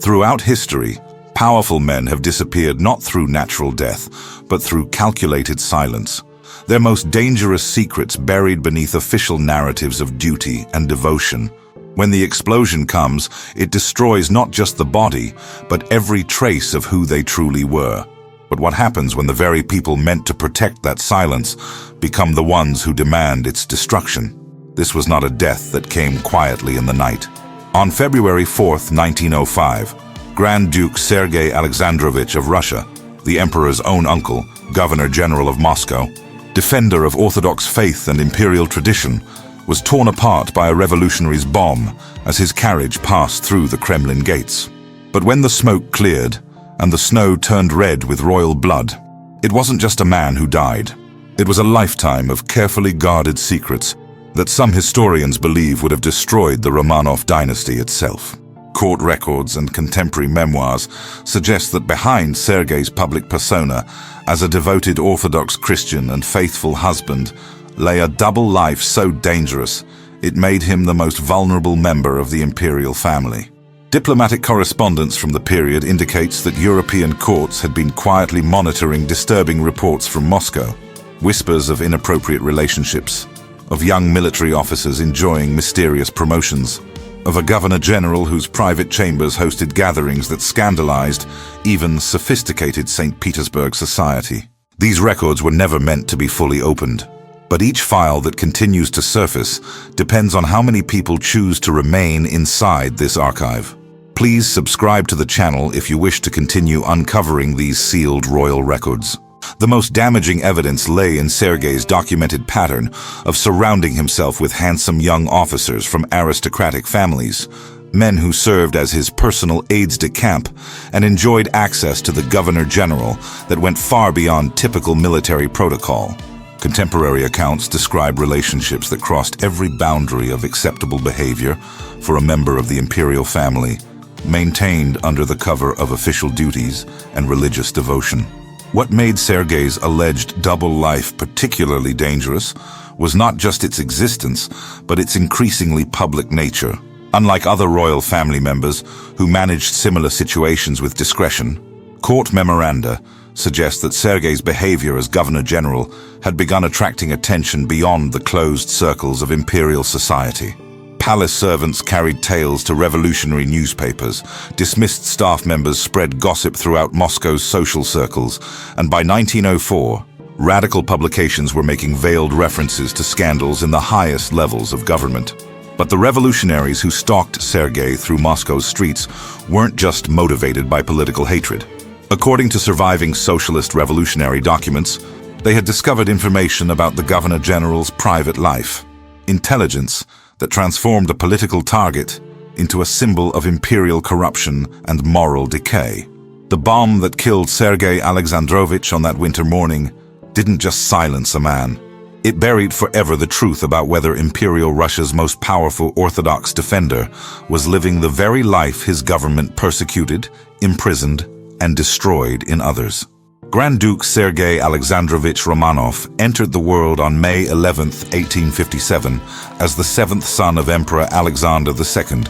Throughout history, powerful men have disappeared not through natural death, but through calculated silence. Their most dangerous secrets buried beneath official narratives of duty and devotion. When the explosion comes, it destroys not just the body, but every trace of who they truly were. But what happens when the very people meant to protect that silence become the ones who demand its destruction? This was not a death that came quietly in the night. On February 4th, 1905, Grand Duke Sergei Alexandrovich of Russia, the Emperor's own uncle, Governor General of Moscow, defender of Orthodox faith and imperial tradition, was torn apart by a revolutionary's bomb as his carriage passed through the Kremlin gates. But when the smoke cleared and the snow turned red with royal blood, it wasn't just a man who died. It was a lifetime of carefully guarded secrets that some historians believe would have destroyed the Romanov dynasty itself. Court records and contemporary memoirs suggest that behind Sergei's public persona as a devoted Orthodox Christian and faithful husband lay a double life so dangerous it made him the most vulnerable member of the imperial family. Diplomatic correspondence from the period indicates that European courts had been quietly monitoring disturbing reports from Moscow, whispers of inappropriate relationships, of young military officers enjoying mysterious promotions, of a governor-general whose private chambers hosted gatherings that scandalized even sophisticated St. Petersburg society. These records were never meant to be fully opened, but each file that continues to surface depends on how many people choose to remain inside this archive. Please subscribe to the channel if you wish to continue uncovering these sealed royal records. The most damaging evidence lay in Sergei's documented pattern of surrounding himself with handsome young officers from aristocratic families, men who served as his personal aides-de-camp and enjoyed access to the governor-general that went far beyond typical military protocol. Contemporary accounts describe relationships that crossed every boundary of acceptable behavior for a member of the imperial family, maintained under the cover of official duties and religious devotion. What made Sergei's alleged double life particularly dangerous was not just its existence, but its increasingly public nature. Unlike other royal family members who managed similar situations with discretion, court memoranda suggest that Sergei's behavior as governor-general had begun attracting attention beyond the closed circles of imperial society. Palace servants carried tales to revolutionary newspapers, dismissed staff members spread gossip throughout Moscow's social circles, and by 1904, radical publications were making veiled references to scandals in the highest levels of government. But the revolutionaries who stalked Sergei through Moscow's streets weren't just motivated by political hatred. According to surviving socialist revolutionary documents, they had discovered information about the governor-general's private life, intelligence that transformed a political target into a symbol of imperial corruption and moral decay. The bomb that killed Sergei Alexandrovich on that winter morning didn't just silence a man. It buried forever the truth about whether Imperial Russia's most powerful Orthodox defender was living the very life his government persecuted, imprisoned, and destroyed in others. Grand Duke Sergei Alexandrovich Romanov entered the world on May 11, 1857, as the seventh son of Emperor Alexander II,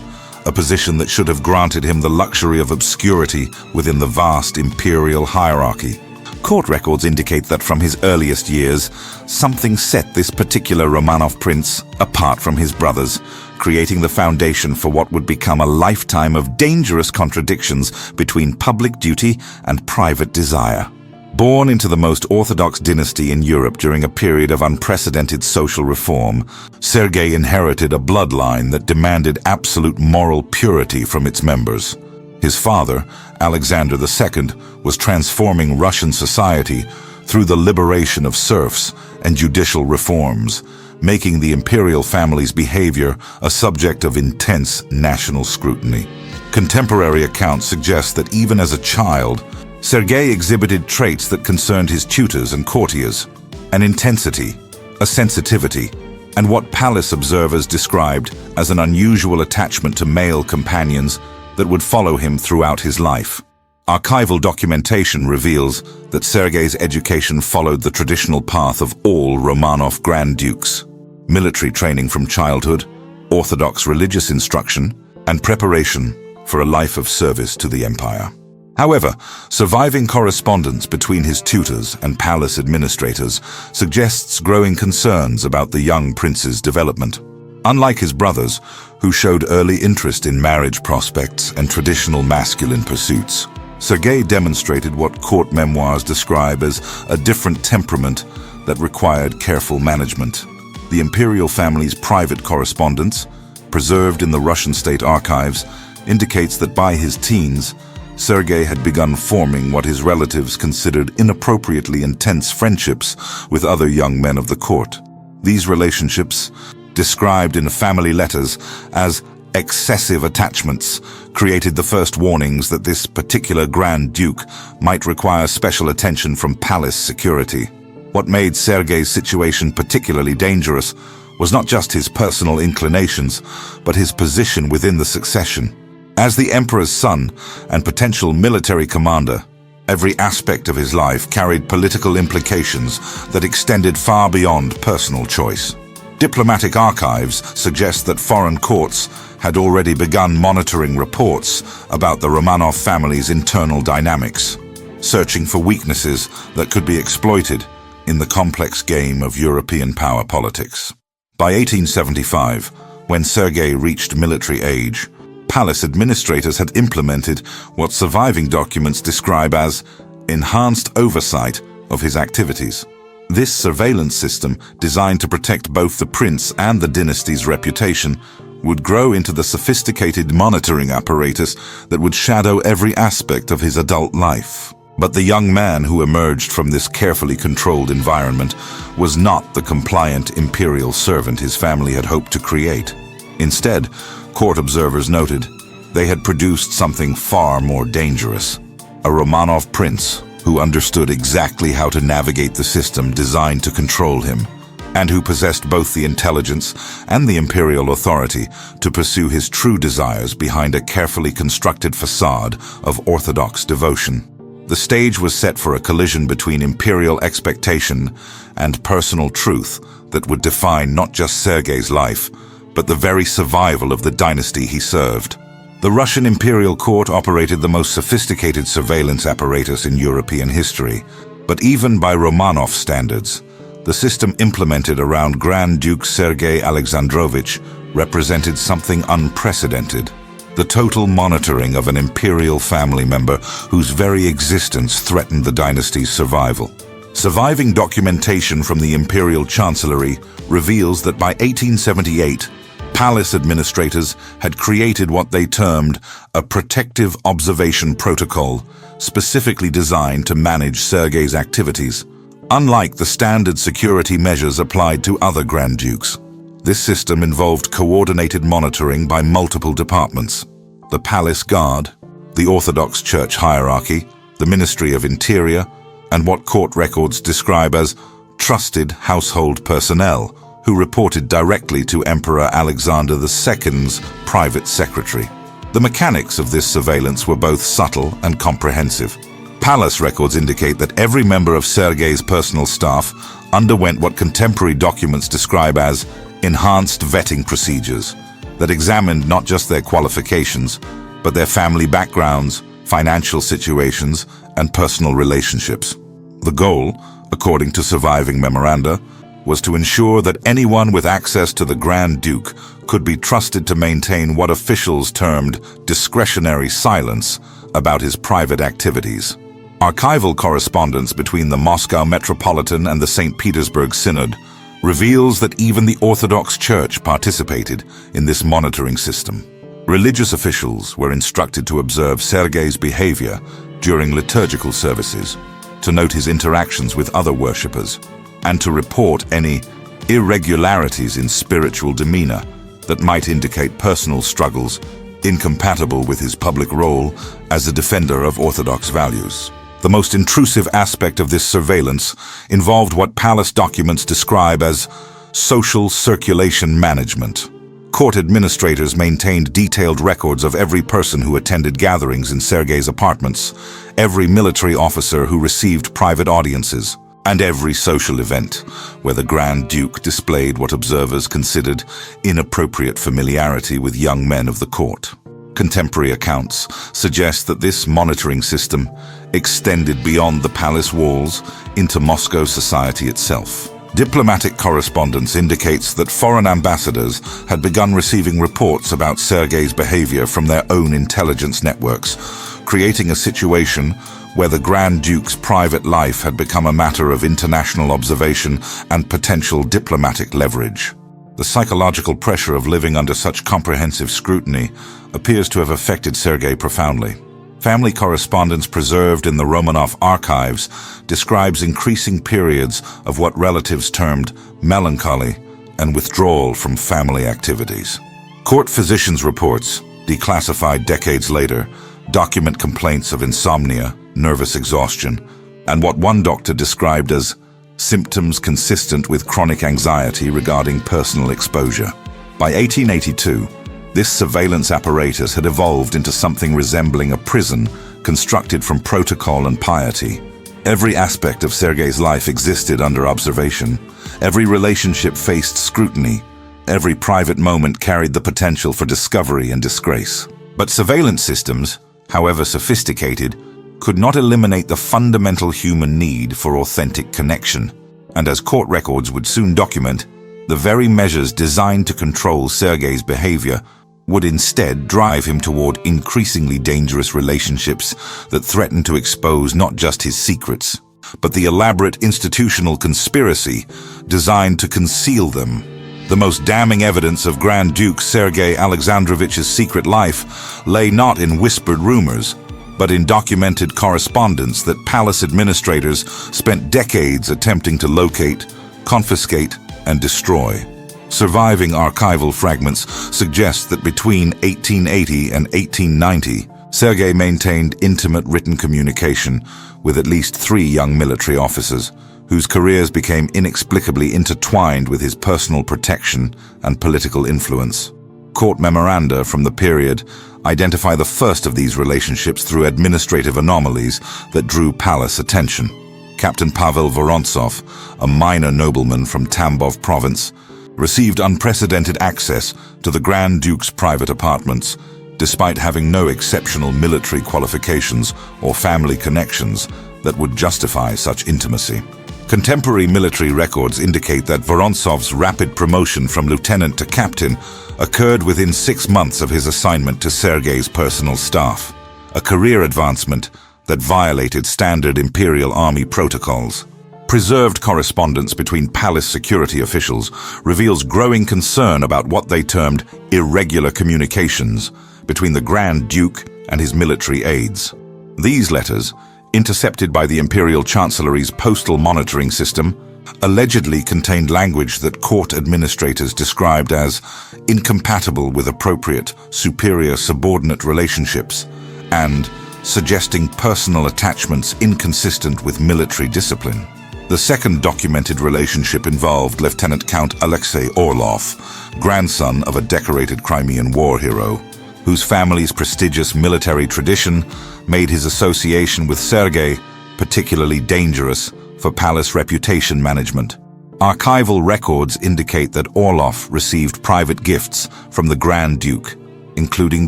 a position that should have granted him the luxury of obscurity within the vast imperial hierarchy. Court records indicate that from his earliest years, something set this particular Romanov prince apart from his brothers, creating the foundation for what would become a lifetime of dangerous contradictions between public duty and private desire. Born into the most orthodox dynasty in Europe during a period of unprecedented social reform, Sergei inherited a bloodline that demanded absolute moral purity from its members. His father, Alexander II, was transforming Russian society through the liberation of serfs and judicial reforms, making the imperial family's behavior a subject of intense national scrutiny. Contemporary accounts suggest that even as a child, Sergei exhibited traits that concerned his tutors and courtiers, an intensity, a sensitivity, and what palace observers described as an unusual attachment to male companions that would follow him throughout his life. Archival documentation reveals that Sergei's education followed the traditional path of all Romanov Grand Dukes: military training from childhood, Orthodox religious instruction, and preparation for a life of service to the empire. However, surviving correspondence between his tutors and palace administrators suggests growing concerns about the young prince's development. Unlike his brothers, who showed early interest in marriage prospects and traditional masculine pursuits, Sergei demonstrated what court memoirs describe as a different temperament that required careful management. The imperial family's private correspondence, preserved in the Russian state archives, indicates that by his teens, Sergei had begun forming what his relatives considered inappropriately intense friendships with other young men of the court. These relationships, described in family letters as excessive attachments, created the first warnings that this particular Grand Duke might require special attention from palace security. What made Sergei's situation particularly dangerous was not just his personal inclinations, but his position within the succession. As the emperor's son and potential military commander, every aspect of his life carried political implications that extended far beyond personal choice. Diplomatic archives suggest that foreign courts had already begun monitoring reports about the Romanov family's internal dynamics, searching for weaknesses that could be exploited in the complex game of European power politics. By 1875, when Sergei reached military age, palace administrators had implemented what surviving documents describe as enhanced oversight of his activities. This surveillance system, designed to protect both the prince and the dynasty's reputation, would grow into the sophisticated monitoring apparatus that would shadow every aspect of his adult life. But the young man who emerged from this carefully controlled environment was not the compliant imperial servant his family had hoped to create. Instead, court observers noted they had produced something far more dangerous: a Romanov prince who understood exactly how to navigate the system designed to control him, and who possessed both the intelligence and the imperial authority to pursue his true desires behind a carefully constructed facade of Orthodox devotion. The stage was set for a collision between imperial expectation and personal truth that would define not just Sergei's life, but the very survival of the dynasty he served. The Russian imperial court operated the most sophisticated surveillance apparatus in European history, but even by Romanov standards, the system implemented around Grand Duke Sergei Alexandrovich represented something unprecedented: the total monitoring of an imperial family member whose very existence threatened the dynasty's survival. Surviving documentation from the imperial chancellery reveals that by 1878, palace administrators had created what they termed a protective observation protocol, specifically designed to manage Sergei's activities. Unlike the standard security measures applied to other Grand Dukes, this system involved coordinated monitoring by multiple departments: the palace guard, the Orthodox Church hierarchy, the Ministry of Interior, and what court records describe as trusted household personnel, who reported directly to Emperor Alexander II's private secretary. The mechanics of this surveillance were both subtle and comprehensive. Palace records indicate that every member of Sergei's personal staff underwent what contemporary documents describe as enhanced vetting procedures that examined not just their qualifications, but their family backgrounds, financial situations, and personal relationships. The goal, according to surviving memoranda, was to ensure that anyone with access to the Grand Duke could be trusted to maintain what officials termed discretionary silence about his private activities. Archival correspondence between the Moscow Metropolitan and the St. Petersburg Synod reveals that even the Orthodox Church participated in this monitoring system. Religious officials were instructed to observe Sergei's behavior during liturgical services, to note his interactions with other worshippers, and to report any irregularities in spiritual demeanor that might indicate personal struggles incompatible with his public role as a defender of Orthodox values. The most intrusive aspect of this surveillance involved what palace documents describe as social circulation management. Court administrators maintained detailed records of every person who attended gatherings in Sergei's apartments, every military officer who received private audiences, and every social event where the Grand Duke displayed what observers considered inappropriate familiarity with young men of the court. Contemporary accounts suggest that this monitoring system extended beyond the palace walls into Moscow society itself. Diplomatic correspondence indicates that foreign ambassadors had begun receiving reports about Sergei's behavior from their own intelligence networks, creating a situation where the Grand Duke's private life had become a matter of international observation and potential diplomatic leverage. The psychological pressure of living under such comprehensive scrutiny appears to have affected Sergei profoundly. Family correspondence preserved in the Romanov archives describes increasing periods of what relatives termed melancholy and withdrawal from family activities. Court physicians' reports, declassified decades later, document complaints of insomnia, nervous exhaustion, and what one doctor described as symptoms consistent with chronic anxiety regarding personal exposure. By 1882, this surveillance apparatus had evolved into something resembling a prison constructed from protocol and piety. Every aspect of Sergei's life existed under observation. Every relationship faced scrutiny. Every private moment carried the potential for discovery and disgrace. But surveillance systems, however sophisticated, could not eliminate the fundamental human need for authentic connection. And as court records would soon document, the very measures designed to control Sergei's behavior would instead drive him toward increasingly dangerous relationships that threatened to expose not just his secrets, but the elaborate institutional conspiracy designed to conceal them. The most damning evidence of Grand Duke Sergei Alexandrovich's secret life lay not in whispered rumors, but in documented correspondence that palace administrators spent decades attempting to locate, confiscate, and destroy. Surviving archival fragments suggest that between 1880 and 1890, Sergei maintained intimate written communication with at least 3 young military officers, whose careers became inexplicably intertwined with his personal protection and political influence. Court memoranda from the period identify the first of these relationships through administrative anomalies that drew palace attention. Captain Pavel Vorontsov, a minor nobleman from Tambov province, received unprecedented access to the Grand Duke's private apartments, despite having no exceptional military qualifications or family connections that would justify such intimacy. Contemporary military records indicate that Vorontsov's rapid promotion from lieutenant to captain occurred within 6 months of his assignment to Sergei's personal staff, a career advancement that violated standard Imperial Army protocols. Preserved correspondence between palace security officials reveals growing concern about what they termed irregular communications between the Grand Duke and his military aides. These letters, intercepted by the Imperial Chancellery's postal monitoring system, allegedly contained language that court administrators described as incompatible with appropriate superior-subordinate relationships and suggesting personal attachments inconsistent with military discipline. The second documented relationship involved Lieutenant Count Alexei Orlov, grandson of a decorated Crimean war hero, whose family's prestigious military tradition made his association with Sergei particularly dangerous for palace reputation management. Archival records indicate that Orlov received private gifts from the Grand Duke, including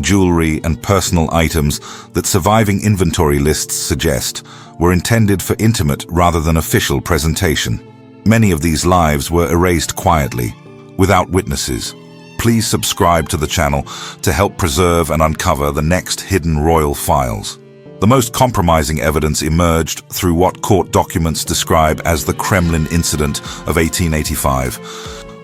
jewelry and personal items that surviving inventory lists suggest were intended for intimate rather than official presentation. Many of these lives were erased quietly, without witnesses. Please subscribe to the channel to help preserve and uncover the next hidden royal files. The most compromising evidence emerged through what court documents describe as the Kremlin incident of 1885,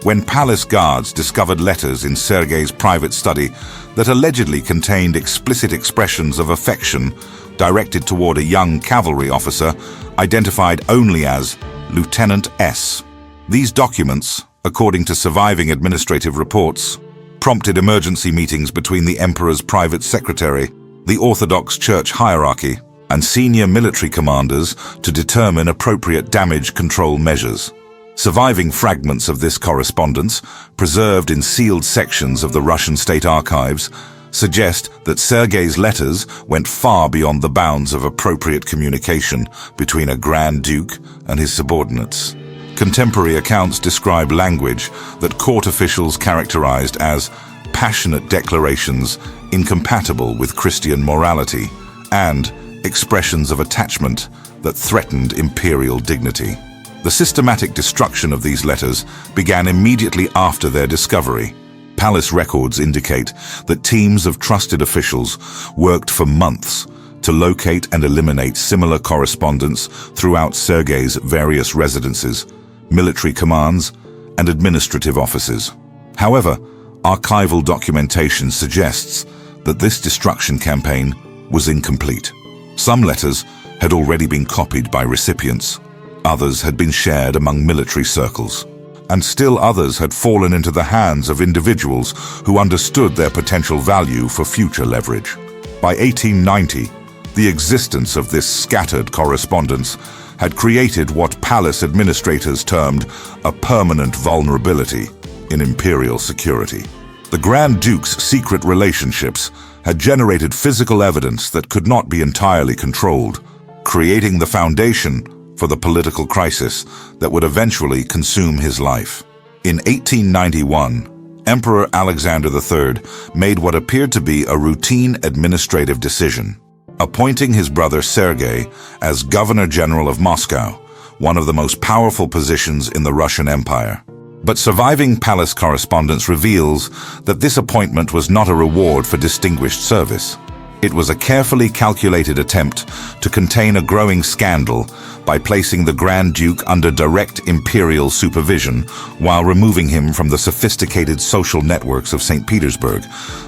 when palace guards discovered letters in Sergei's private study that allegedly contained explicit expressions of affection directed toward a young cavalry officer identified only as Lieutenant S. These documents, according to surviving administrative reports, prompted emergency meetings between the emperor's private secretary, the Orthodox Church hierarchy, and senior military commanders to determine appropriate damage control measures. Surviving fragments of this correspondence, preserved in sealed sections of the Russian state archives, suggest that Sergei's letters went far beyond the bounds of appropriate communication between a Grand Duke and his subordinates. Contemporary accounts describe language that court officials characterized as passionate declarations incompatible with Christian morality, and expressions of attachment that threatened imperial dignity. The systematic destruction of these letters began immediately after their discovery. Palace records indicate that teams of trusted officials worked for months to locate and eliminate similar correspondence throughout Sergei's various residences, military commands, and administrative offices. However, archival documentation suggests that this destruction campaign was incomplete. Some letters had already been copied by recipients, others had been shared among military circles, and still others had fallen into the hands of individuals who understood their potential value for future leverage. By 1890, the existence of this scattered correspondence had created what palace administrators termed a permanent vulnerability in imperial security. The Grand Duke's secret relationships had generated physical evidence that could not be entirely controlled, creating the foundation for the political crisis that would eventually consume his life. In 1891, Emperor Alexander III made what appeared to be a routine administrative decision, appointing his brother Sergei as Governor-General of Moscow, one of the most powerful positions in the Russian Empire. But surviving palace correspondence reveals that this appointment was not a reward for distinguished service. It was a carefully calculated attempt to contain a growing scandal by placing the Grand Duke under direct imperial supervision while removing him from the sophisticated social networks of St. Petersburg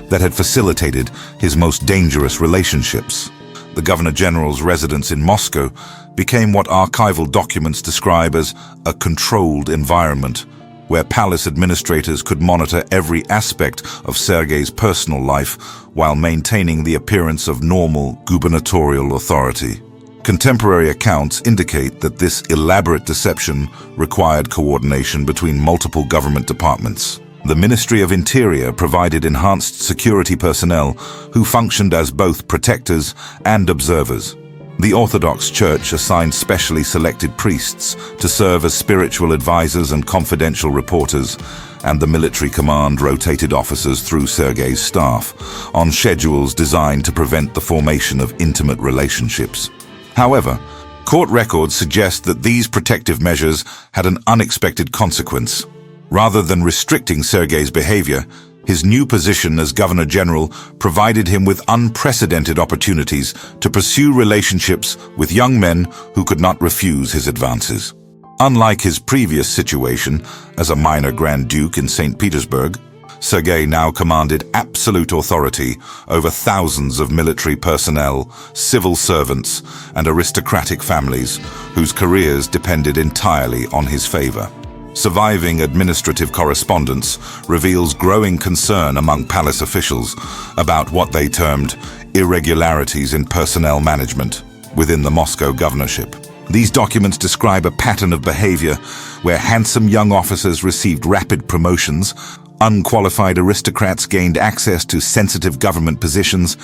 that had facilitated his most dangerous relationships. The Governor-General's residence in Moscow became what archival documents describe as a controlled environment, where palace administrators could monitor every aspect of Sergei's personal life while maintaining the appearance of normal gubernatorial authority. Contemporary accounts indicate that this elaborate deception required coordination between multiple government departments. The Ministry of Interior provided enhanced security personnel who functioned as both protectors and observers. The Orthodox Church assigned specially selected priests to serve as spiritual advisors and confidential reporters, and the military command rotated officers through Sergei's staff on schedules designed to prevent the formation of intimate relationships. However, court records suggest that these protective measures had an unexpected consequence. Rather than restricting Sergei's behavior, his new position as Governor-General provided him with unprecedented opportunities to pursue relationships with young men who could not refuse his advances. Unlike his previous situation as a minor Grand Duke in St. Petersburg, Sergei now commanded absolute authority over thousands of military personnel, civil servants, and aristocratic families whose careers depended entirely on his favor. Surviving administrative correspondence reveals growing concern among palace officials about what they termed irregularities in personnel management within the Moscow governorship. These documents describe a pattern of behavior where handsome young officers received rapid promotions, unqualified aristocrats gained access to sensitive government positions,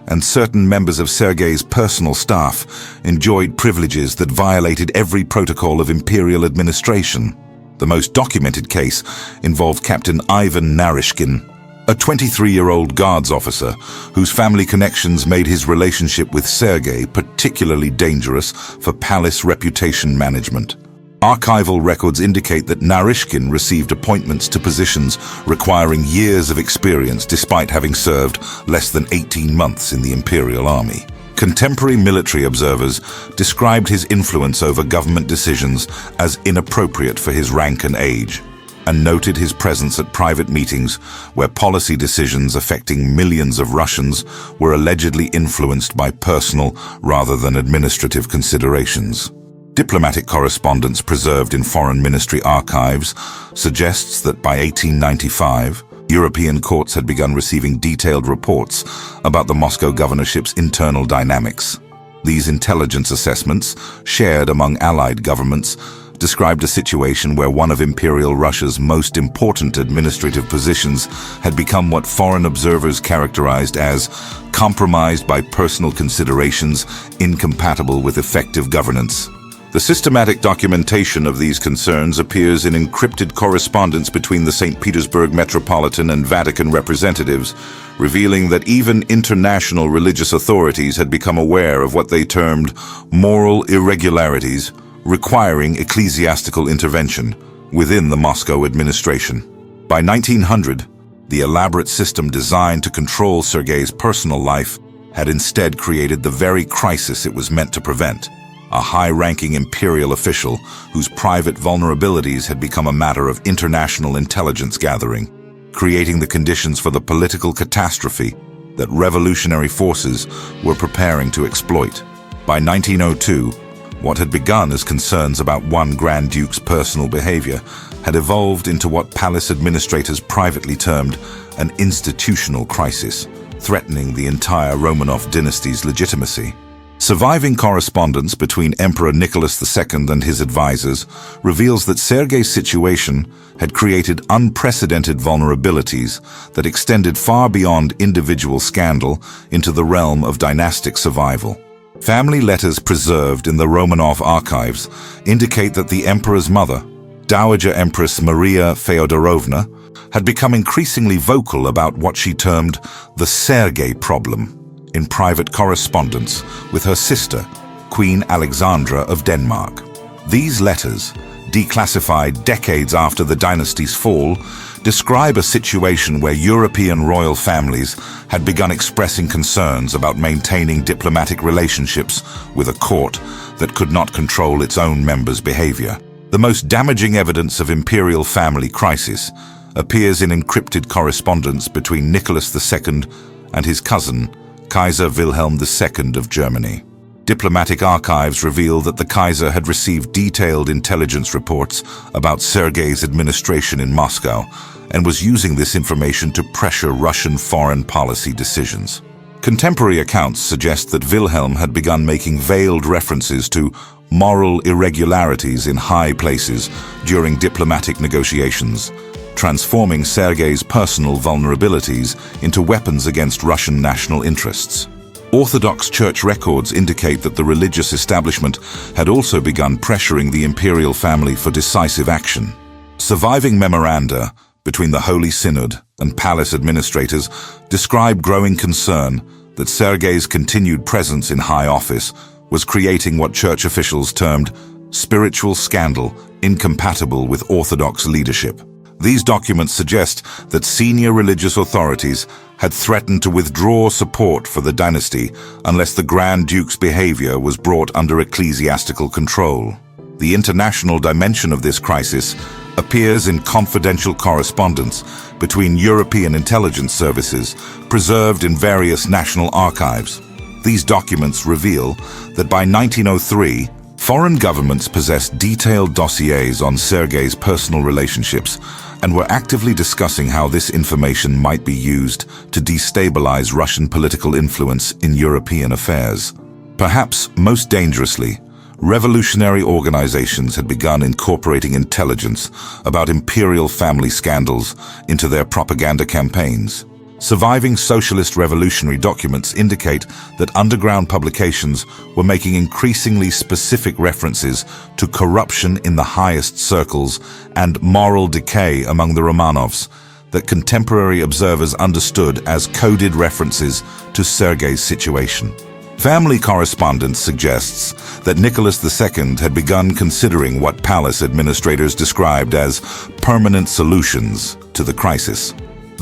and certain members of Sergei's personal staff enjoyed privileges that violated every protocol of imperial administration. The most documented case involved Captain Ivan Narishkin, a 23-year-old guards officer whose family connections made his relationship with Sergei particularly dangerous for palace reputation management. Archival records indicate that Narishkin received appointments to positions requiring years of experience despite having served less than 18 months in the Imperial Army. Contemporary military observers described his influence over government decisions as inappropriate for his rank and age, and noted his presence at private meetings where policy decisions affecting millions of Russians were allegedly influenced by personal rather than administrative considerations. Diplomatic correspondence preserved in foreign ministry archives suggests that by 1895, European courts had begun receiving detailed reports about the Moscow governorship's internal dynamics. These intelligence assessments, shared among allied governments, described a situation where one of Imperial Russia's most important administrative positions had become what foreign observers characterized as compromised by personal considerations incompatible with effective governance. The systematic documentation of these concerns appears in encrypted correspondence between the St. Petersburg Metropolitan and Vatican representatives, revealing that even international religious authorities had become aware of what they termed moral irregularities requiring ecclesiastical intervention within the Moscow administration. By 1900, the elaborate system designed to control Sergei's personal life had instead created the very crisis it was meant to prevent. A high-ranking imperial official whose private vulnerabilities had become a matter of international intelligence gathering, creating the conditions for the political catastrophe that revolutionary forces were preparing to exploit. By 1902, what had begun as concerns about one Grand Duke's personal behavior had evolved into what palace administrators privately termed an institutional crisis, threatening the entire Romanov dynasty's legitimacy. Surviving correspondence between Emperor Nicholas II and his advisors reveals that Sergei's situation had created unprecedented vulnerabilities that extended far beyond individual scandal into the realm of dynastic survival. Family letters preserved in the Romanov archives indicate that the emperor's mother, Dowager Empress Maria Feodorovna, had become increasingly vocal about what she termed the Sergei problem in private correspondence with her sister, Queen Alexandra of Denmark. These letters, declassified decades after the dynasty's fall, describe a situation where European royal families had begun expressing concerns about maintaining diplomatic relationships with a court that could not control its own members' behavior. The most damaging evidence of imperial family crisis appears in encrypted correspondence between Nicholas II and his cousin, Kaiser Wilhelm II of Germany. Diplomatic archives reveal that the Kaiser had received detailed intelligence reports about Sergei's administration in Moscow and was using this information to pressure Russian foreign policy decisions. Contemporary accounts suggest that Wilhelm had begun making veiled references to moral irregularities in high places during diplomatic negotiations, transforming Sergei's personal vulnerabilities into weapons against Russian national interests. Orthodox church records indicate that the religious establishment had also begun pressuring the imperial family for decisive action. Surviving memoranda between the Holy Synod and palace administrators describe growing concern that Sergei's continued presence in high office was creating what church officials termed spiritual scandal incompatible with Orthodox leadership. These documents suggest that senior religious authorities had threatened to withdraw support for the dynasty unless the Grand Duke's behavior was brought under ecclesiastical control. The international dimension of this crisis appears in confidential correspondence between European intelligence services preserved in various national archives. These documents reveal that by 1903, foreign governments possessed detailed dossiers on Sergei's personal relationships and were actively discussing how this information might be used to destabilize Russian political influence in European affairs. Perhaps most dangerously, revolutionary organizations had begun incorporating intelligence about imperial family scandals into their propaganda campaigns. Surviving socialist revolutionary documents indicate that underground publications were making increasingly specific references to corruption in the highest circles and moral decay among the Romanovs that contemporary observers understood as coded references to Sergei's situation. Family correspondence suggests that Nicholas II had begun considering what palace administrators described as permanent solutions to the crisis.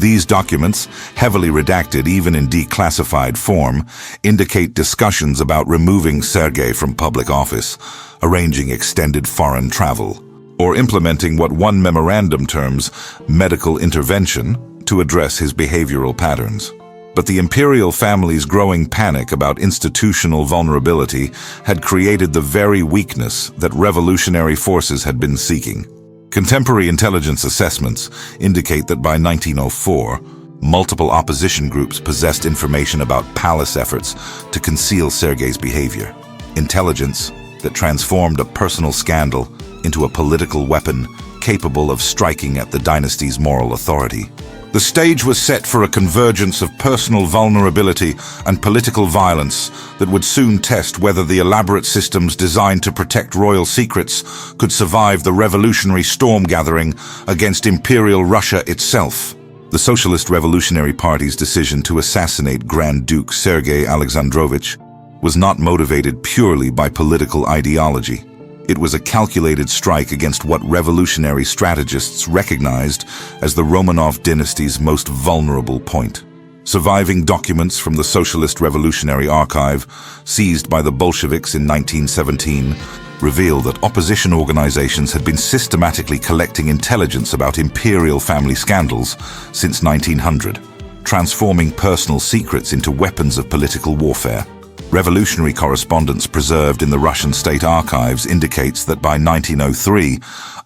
These documents, heavily redacted even in declassified form, indicate discussions about removing Sergei from public office, arranging extended foreign travel, or implementing what one memorandum terms medical intervention to address his behavioral patterns. But the imperial family's growing panic about institutional vulnerability had created the very weakness that revolutionary forces had been seeking. Contemporary intelligence assessments indicate that by 1904, multiple opposition groups possessed information about palace efforts to conceal Sergei's behavior. Intelligence that transformed a personal scandal into a political weapon capable of striking at the dynasty's moral authority. The stage was set for a convergence of personal vulnerability and political violence that would soon test whether the elaborate systems designed to protect royal secrets could survive the revolutionary storm gathering against Imperial Russia itself. The Socialist Revolutionary Party's decision to assassinate Grand Duke Sergei Alexandrovich was not motivated purely by political ideology. It was a calculated strike against what revolutionary strategists recognized as the Romanov dynasty's most vulnerable point. Surviving documents from the Socialist Revolutionary Archive, seized by the Bolsheviks in 1917, reveal that opposition organizations had been systematically collecting intelligence about imperial family scandals since 1900, transforming personal secrets into weapons of political warfare. Revolutionary correspondence preserved in the Russian state archives indicates that by 1903,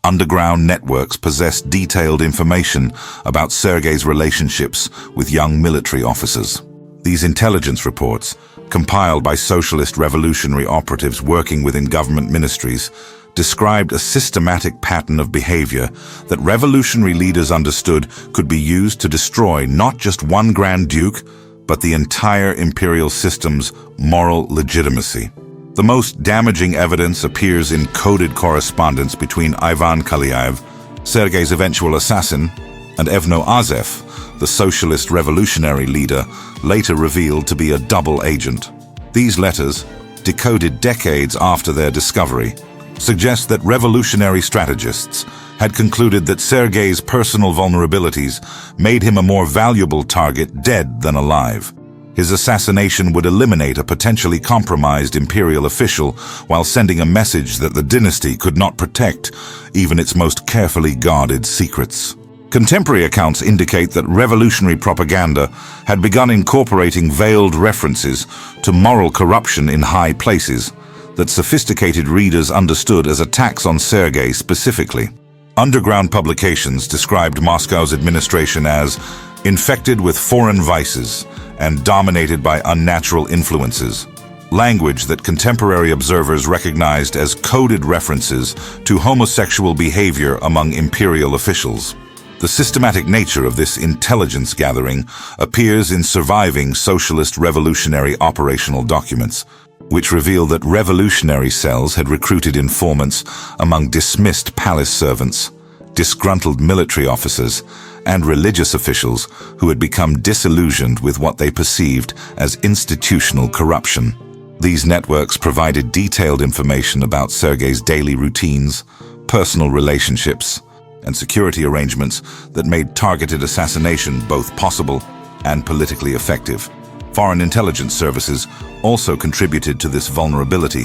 underground networks possessed detailed information about Sergei's relationships with young military officers. These intelligence reports, compiled by socialist revolutionary operatives working within government ministries, described a systematic pattern of behavior that revolutionary leaders understood could be used to destroy not just one Grand Duke, but the entire imperial system's moral legitimacy. The most damaging evidence appears in coded correspondence between Ivan Kalyaev, Sergei's eventual assassin, and Evno Azev, the socialist revolutionary leader, later revealed to be a double agent. These letters, decoded decades after their discovery, suggest that revolutionary strategists had concluded that Sergei's personal vulnerabilities made him a more valuable target dead than alive. His assassination would eliminate a potentially compromised imperial official while sending a message that the dynasty could not protect even its most carefully guarded secrets. Contemporary accounts indicate that revolutionary propaganda had begun incorporating veiled references to moral corruption in high places that sophisticated readers understood as attacks on Sergei specifically. Underground publications described Moscow's administration as infected with foreign vices and dominated by unnatural influences, language that contemporary observers recognized as coded references to homosexual behavior among imperial officials. The systematic nature of this intelligence gathering appears in surviving socialist revolutionary operational documents, which reveal that revolutionary cells had recruited informants among dismissed palace servants, disgruntled military officers, and religious officials who had become disillusioned with what they perceived as institutional corruption. These networks provided detailed information about Sergei's daily routines, personal relationships, and security arrangements that made targeted assassination both possible and politically effective. Foreign intelligence services also contributed to this vulnerability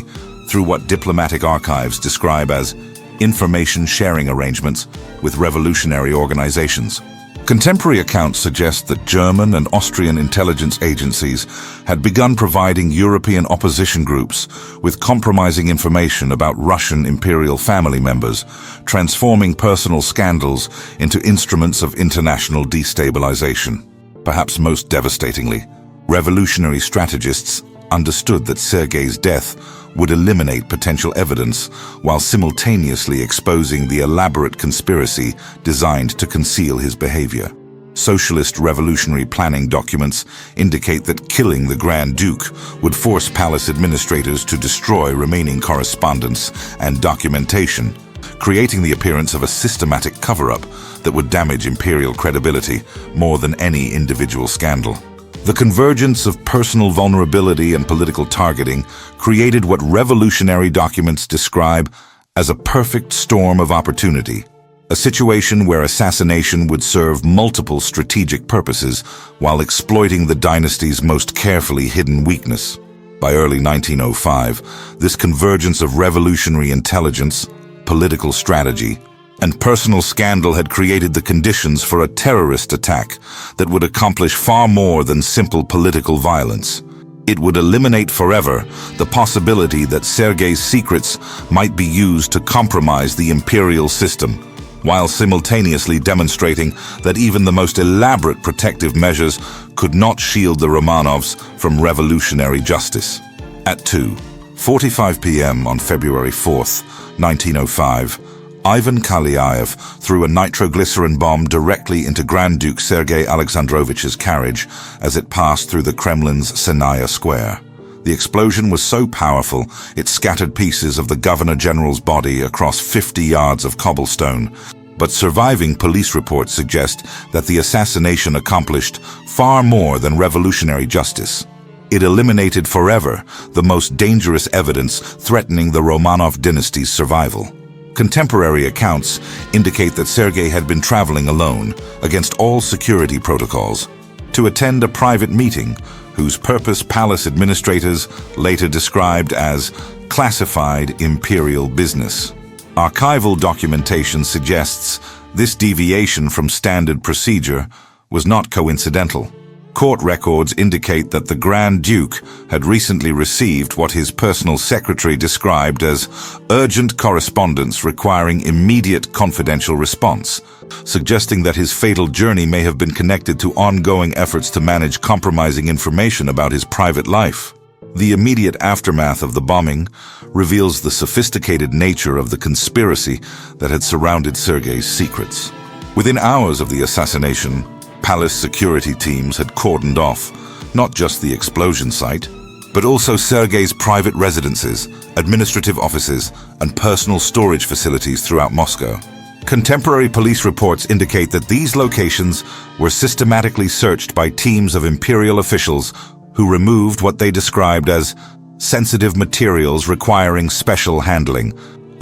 through what diplomatic archives describe as information sharing arrangements with revolutionary organizations. Contemporary accounts suggest that German and Austrian intelligence agencies had begun providing European opposition groups with compromising information about Russian imperial family members, transforming personal scandals into instruments of international destabilization. Perhaps most devastatingly, revolutionary strategists understood that Sergei's death would eliminate potential evidence while simultaneously exposing the elaborate conspiracy designed to conceal his behavior. Socialist revolutionary planning documents indicate that killing the Grand Duke would force palace administrators to destroy remaining correspondence and documentation, creating the appearance of a systematic cover-up that would damage imperial credibility more than any individual scandal. The convergence of personal vulnerability and political targeting created what revolutionary documents describe as a perfect storm of opportunity, a situation where assassination would serve multiple strategic purposes while exploiting the dynasty's most carefully hidden weakness. By early 1905, this convergence of revolutionary intelligence, political strategy, and personal scandal had created the conditions for a terrorist attack that would accomplish far more than simple political violence. It would eliminate forever the possibility that Sergei's secrets might be used to compromise the imperial system, while simultaneously demonstrating that even the most elaborate protective measures could not shield the Romanovs from revolutionary justice. At 2:45 p.m. on February 4th, 1905, Ivan Kalyaev threw a nitroglycerin bomb directly into Grand Duke Sergei Alexandrovich's carriage as it passed through the Kremlin's Senaya Square. The explosion was so powerful, it scattered pieces of the Governor-General's body across 50 yards of cobblestone. But surviving police reports suggest that the assassination accomplished far more than revolutionary justice. It eliminated forever the most dangerous evidence threatening the Romanov dynasty's survival. Contemporary accounts indicate that Sergei had been traveling alone, against all security protocols, to attend a private meeting whose purpose palace administrators later described as classified imperial business. Archival documentation suggests this deviation from standard procedure was not coincidental. Court records indicate that the Grand Duke had recently received what his personal secretary described as urgent correspondence requiring immediate confidential response, suggesting that his fatal journey may have been connected to ongoing efforts to manage compromising information about his private life. The immediate aftermath of the bombing reveals the sophisticated nature of the conspiracy that had surrounded Sergei's secrets. Within hours of the assassination, palace security teams had cordoned off not just the explosion site, but also Sergei's private residences, administrative offices, and personal storage facilities throughout Moscow. Contemporary police reports indicate that these locations were systematically searched by teams of imperial officials who removed what they described as sensitive materials requiring special handling,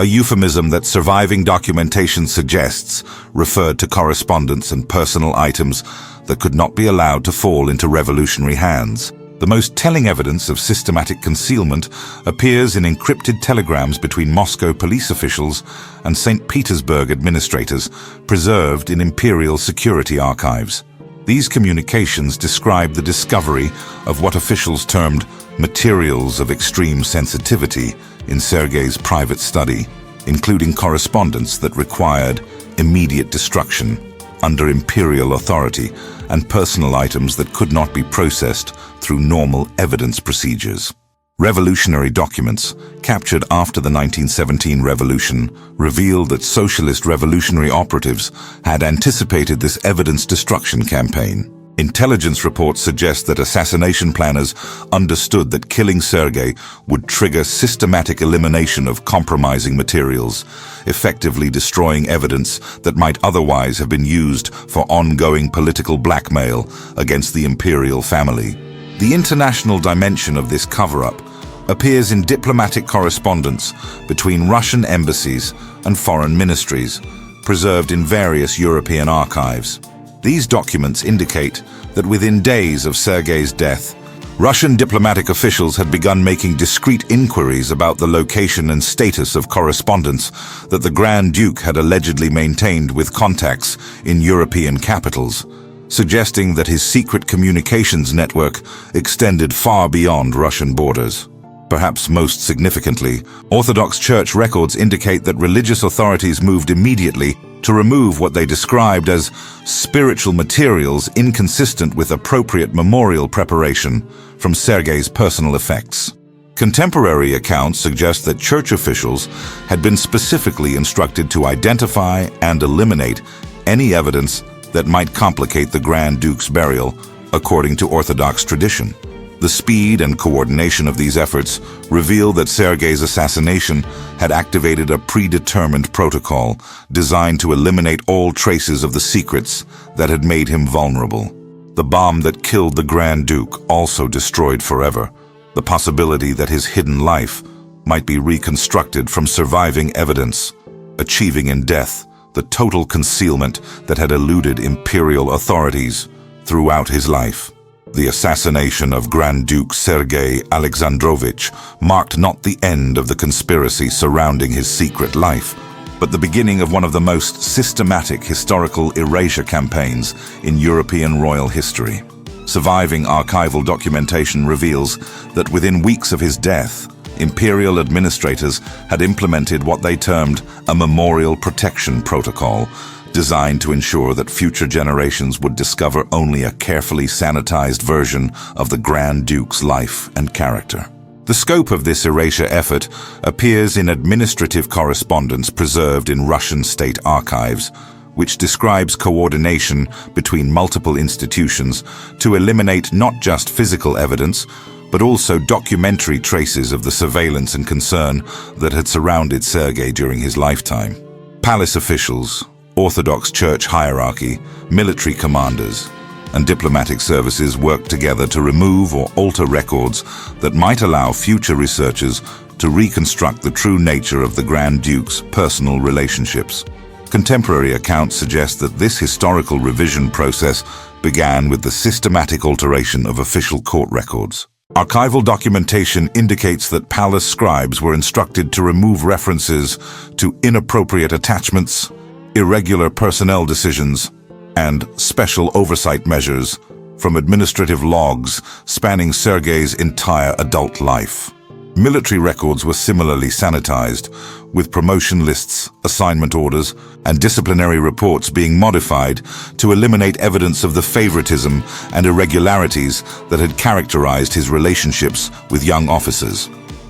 a euphemism that surviving documentation suggests referred to correspondence and personal items that could not be allowed to fall into revolutionary hands. The most telling evidence of systematic concealment appears in encrypted telegrams between Moscow police officials and St. Petersburg administrators preserved in imperial security archives. These communications describe the discovery of what officials termed materials of extreme sensitivity in Sergei's private study, including correspondence that required immediate destruction under imperial authority and personal items that could not be processed through normal evidence procedures. Revolutionary documents captured after the 1917 revolution revealed that socialist revolutionary operatives had anticipated this evidence destruction campaign. Intelligence reports suggest that assassination planners understood that killing Sergei would trigger systematic elimination of compromising materials, effectively destroying evidence that might otherwise have been used for ongoing political blackmail against the imperial family. The international dimension of this cover-up appears in diplomatic correspondence between Russian embassies and foreign ministries, preserved in various European archives. These documents indicate that within days of Sergei's death, Russian diplomatic officials had begun making discreet inquiries about the location and status of correspondence that the Grand Duke had allegedly maintained with contacts in European capitals, suggesting that his secret communications network extended far beyond Russian borders. Perhaps most significantly, Orthodox Church records indicate that religious authorities moved immediately to remove what they described as spiritual materials inconsistent with appropriate memorial preparation from Sergei's personal effects. Contemporary accounts suggest that church officials had been specifically instructed to identify and eliminate any evidence that might complicate the Grand Duke's burial, according to Orthodox tradition. The speed and coordination of these efforts reveal that Sergei's assassination had activated a predetermined protocol designed to eliminate all traces of the secrets that had made him vulnerable. The bomb that killed the Grand Duke also destroyed forever the possibility that his hidden life might be reconstructed from surviving evidence, achieving in death the total concealment that had eluded imperial authorities throughout his life. The assassination of Grand Duke Sergei Alexandrovich marked not the end of the conspiracy surrounding his secret life, but the beginning of one of the most systematic historical erasure campaigns in European royal history. Surviving archival documentation reveals that within weeks of his death, imperial administrators had implemented what they termed a memorial protection protocol, designed to ensure that future generations would discover only a carefully sanitized version of the Grand Duke's life and character. The scope of this erasure effort appears in administrative correspondence preserved in Russian state archives, which describes coordination between multiple institutions to eliminate not just physical evidence, but also documentary traces of the surveillance and concern that had surrounded Sergei during his lifetime. Palace officials, Orthodox Church hierarchy, military commanders, and diplomatic services worked together to remove or alter records that might allow future researchers to reconstruct the true nature of the Grand Duke's personal relationships. Contemporary accounts suggest that this historical revision process began with the systematic alteration of official court records. Archival documentation indicates that palace scribes were instructed to remove references to inappropriate attachments, irregular personnel decisions, and special oversight measures from administrative logs spanning Sergei's entire adult life. Military records were similarly sanitized, with promotion lists, assignment orders, and disciplinary reports being modified to eliminate evidence of the favoritism and irregularities that had characterized his relationships with young officers.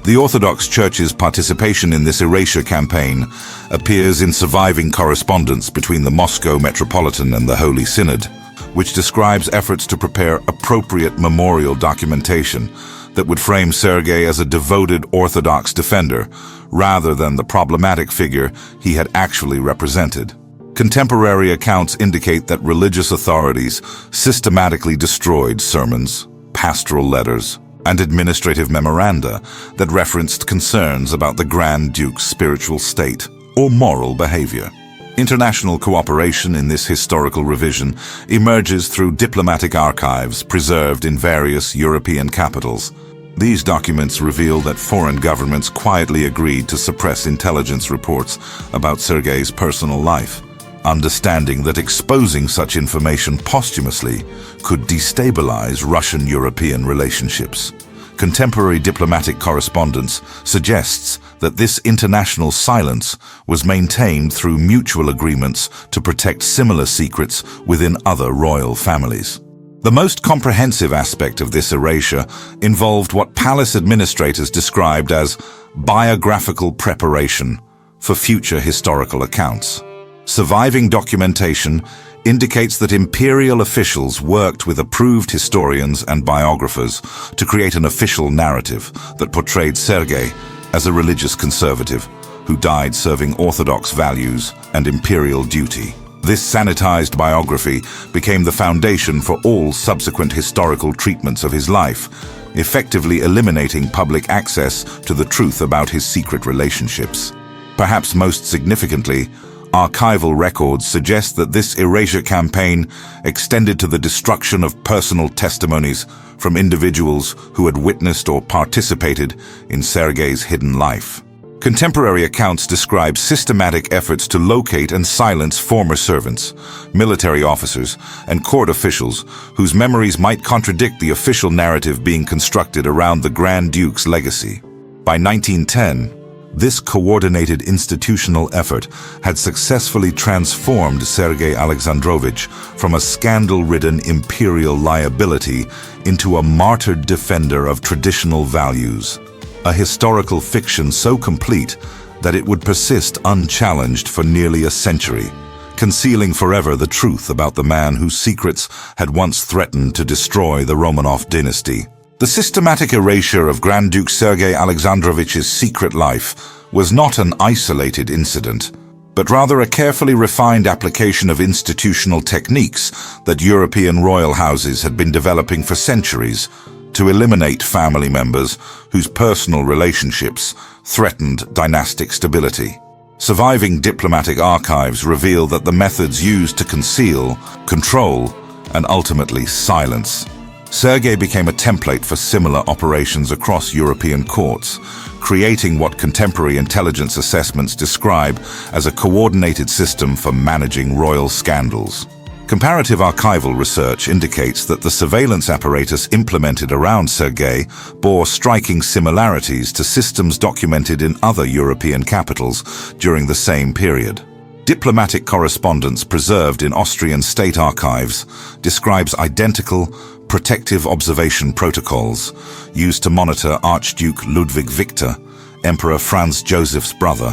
The Orthodox Church's participation in this erasure campaign appears in surviving correspondence between the Moscow Metropolitan and the Holy Synod, which describes efforts to prepare appropriate memorial documentation that would frame Sergei as a devoted Orthodox defender, rather than the problematic figure he had actually represented. Contemporary accounts indicate that religious authorities systematically destroyed sermons, pastoral letters, and administrative memoranda that referenced concerns about the Grand Duke's spiritual state or moral behavior. International cooperation in this historical revision emerges through diplomatic archives preserved in various European capitals. These documents reveal that foreign governments quietly agreed to suppress intelligence reports about Sergei's personal life, understanding that exposing such information posthumously could destabilize Russian-European relationships. Contemporary diplomatic correspondence suggests that this international silence was maintained through mutual agreements to protect similar secrets within other royal families. The most comprehensive aspect of this erasure involved what palace administrators described as biographical preparation for future historical accounts. Surviving documentation indicates that imperial officials worked with approved historians and biographers to create an official narrative that portrayed Sergei as a religious conservative who died serving Orthodox values and imperial duty. This sanitized biography became the foundation for all subsequent historical treatments of his life, effectively eliminating public access to the truth about his secret relationships. Perhaps most significantly, archival records suggest that this erasure campaign extended to the destruction of personal testimonies from individuals who had witnessed or participated in Sergei's hidden life. Contemporary accounts describe systematic efforts to locate and silence former servants, military officers, and court officials whose memories might contradict the official narrative being constructed around the Grand Duke's legacy. By 1910, this coordinated institutional effort had successfully transformed Sergei Alexandrovich from a scandal-ridden imperial liability into a martyred defender of traditional values. A historical fiction so complete that it would persist unchallenged for nearly a century, concealing forever the truth about the man whose secrets had once threatened to destroy the Romanov dynasty. The systematic erasure of Grand Duke Sergei Alexandrovich's secret life was not an isolated incident, but rather a carefully refined application of institutional techniques that European royal houses had been developing for centuries to eliminate family members whose personal relationships threatened dynastic stability. Surviving diplomatic archives reveal that the methods used to conceal, control, and ultimately silence Sergei became a template for similar operations across European courts, creating what contemporary intelligence assessments describe as a coordinated system for managing royal scandals. Comparative archival research indicates that the surveillance apparatus implemented around Sergei bore striking similarities to systems documented in other European capitals during the same period. Diplomatic correspondence preserved in Austrian state archives describes identical, protective observation protocols used to monitor Archduke Ludwig Victor, Emperor Franz Joseph's brother,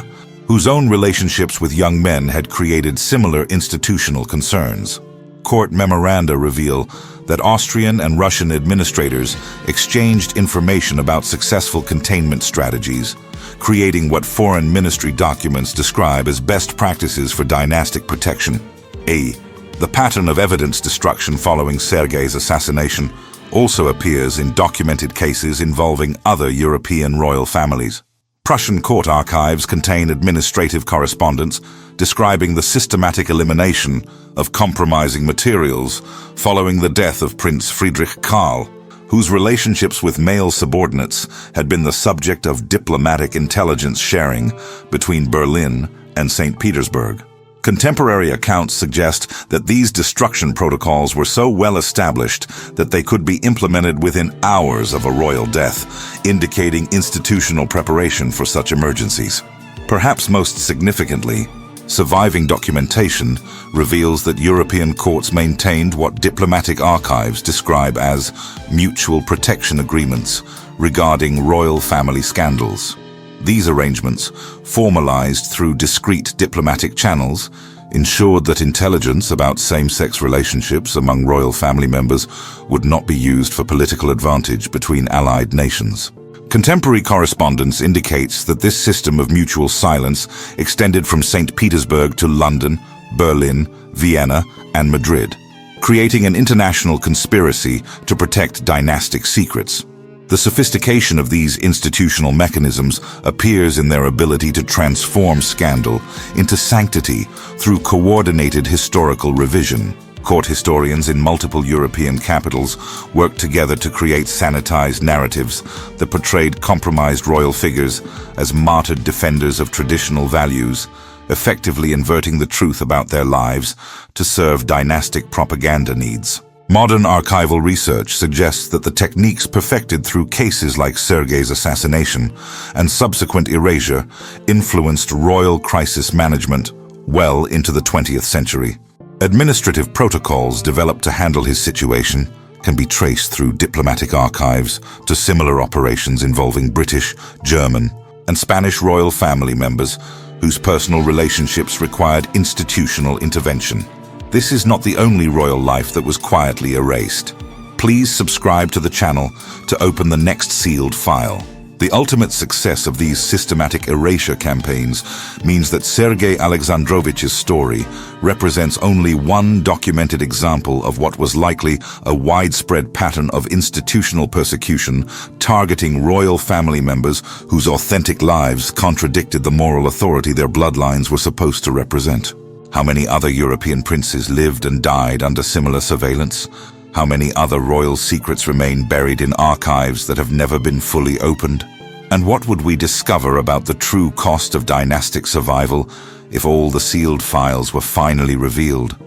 whose own relationships with young men had created similar institutional concerns. Court memoranda reveal that Austrian and Russian administrators exchanged information about successful containment strategies, creating what foreign ministry documents describe as best practices for dynastic protection. The pattern of evidence destruction following Sergei's assassination also appears in documented cases involving other European royal families. Prussian court archives contain administrative correspondence describing the systematic elimination of compromising materials following the death of Prince Friedrich Karl, whose relationships with male subordinates had been the subject of diplomatic intelligence sharing between Berlin and St. Petersburg. Contemporary accounts suggest that these destruction protocols were so well established that they could be implemented within hours of a royal death, indicating institutional preparation for such emergencies. Perhaps most significantly, surviving documentation reveals that European courts maintained what diplomatic archives describe as mutual protection agreements regarding royal family scandals. These arrangements, formalized through discreet diplomatic channels, ensured that intelligence about same-sex relationships among royal family members would not be used for political advantage between allied nations. Contemporary correspondence indicates that this system of mutual silence extended from St. Petersburg to London, Berlin, Vienna, and Madrid, creating an international conspiracy to protect dynastic secrets. The sophistication of these institutional mechanisms appears in their ability to transform scandal into sanctity through coordinated historical revision. Court historians in multiple European capitals worked together to create sanitized narratives that portrayed compromised royal figures as martyred defenders of traditional values, effectively inverting the truth about their lives to serve dynastic propaganda needs. Modern archival research suggests that the techniques perfected through cases like Sergei's assassination and subsequent erasure influenced royal crisis management well into the 20th century. Administrative protocols developed to handle his situation can be traced through diplomatic archives to similar operations involving British, German, and Spanish royal family members whose personal relationships required institutional intervention. This is not the only royal life that was quietly erased. Please subscribe to the channel to open the next sealed file. The ultimate success of these systematic erasure campaigns means that Sergei Alexandrovich's story represents only one documented example of what was likely a widespread pattern of institutional persecution targeting royal family members whose authentic lives contradicted the moral authority their bloodlines were supposed to represent. How many other European princes lived and died under similar surveillance? How many other royal secrets remain buried in archives that have never been fully opened? And what would we discover about the true cost of dynastic survival if all the sealed files were finally revealed?